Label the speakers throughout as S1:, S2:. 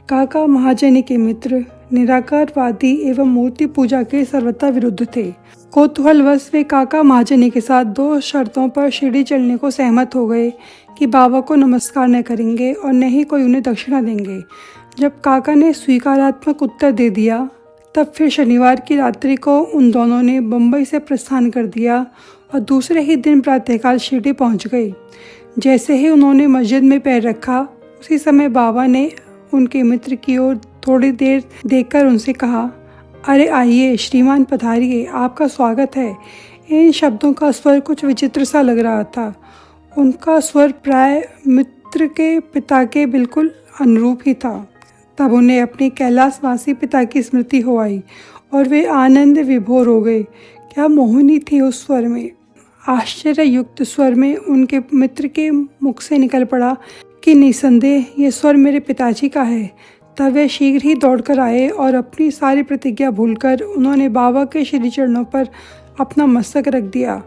S1: काका महाजनी के मित्र निराकारवादी एवं मूर्ति पूजा के सर्वथा विरुद्ध थे। कौतूहलवश वे काका महाजनी के साथ दो शर्तों पर सीढ़ी चढ़ने को सहमत हो गए कि बाबा को नमस्कार न करेंगे और न ही कोई उन्हें दक्षिणा देंगे। जब काका ने स्वीकारात्मक उत्तर दे दिया तब फिर शनिवार की रात्रि को उन दोनों ने बम्बई से प्रस्थान कर दिया और दूसरे ही दिन प्रातःकाल शिरडी पहुंच गए। जैसे ही उन्होंने मस्जिद में पैर रखा उसी समय बाबा ने उनके मित्र की ओर थोड़ी देर देखकर उनसे कहा, अरे आइए श्रीमान पधारिए, आपका स्वागत है। इन शब्दों का स्वर कुछ विचित्र सा लग रहा था। उनका स्वर प्राय मित्र के पिता के बिल्कुल अनुरूप ही था। तब उन्हें अपने कैलाशवासी पिता की स्मृति हो आई और वे आनंद विभोर हो गए। क्या मोहिनी थी उस स्वर में। आश्चर्ययुक्त स्वर में उनके मित्र के मुख से निकल पड़ा कि निसंदेह ये स्वर मेरे पिताजी का है। तब वे शीघ्र ही दौड़कर आए और अपनी सारी प्रतिज्ञा भूलकर उन्होंने बाबा के श्री चरणों पर अपना मस्तक रख दिया।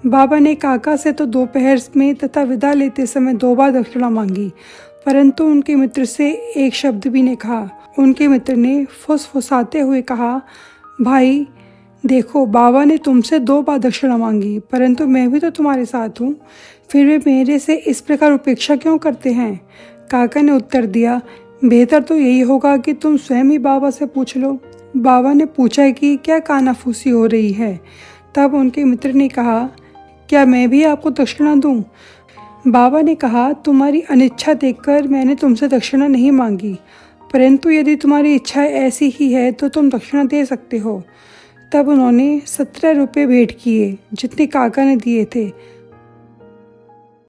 S1: बाबा ने काका से तो दोपहर में तथा विदा लेते समय 2 बार दक्षिणा मांगी, परंतु उनके मित्र से एक शब्द भी नहीं कहा। उनके मित्र ने फुसफुसाते हुए कहा, भाई देखो, बाबा ने तुमसे 2 बार दक्षिणा मांगी, परंतु मैं भी तो तुम्हारे साथ हूँ, फिर वे मेरे से इस प्रकार उपेक्षा क्यों करते हैं। काका ने उत्तर दिया, बेहतर तो यही होगा कि तुम स्वयं ही बाबा से पूछ लो। बाबा ने पूछा कि क्या कानाफूसी हो रही है। तब उनके मित्र ने कहा, क्या मैं भी आपको दक्षिणा दूं? बाबा ने कहा, तुम्हारी अनिच्छा देखकर मैंने तुमसे दक्षिणा नहीं मांगी, परंतु यदि तुम्हारी इच्छा ऐसी ही है तो तुम दक्षिणा दे सकते हो। तब उन्होंने 17 रुपये भेंट किए जितने काका ने दिए थे।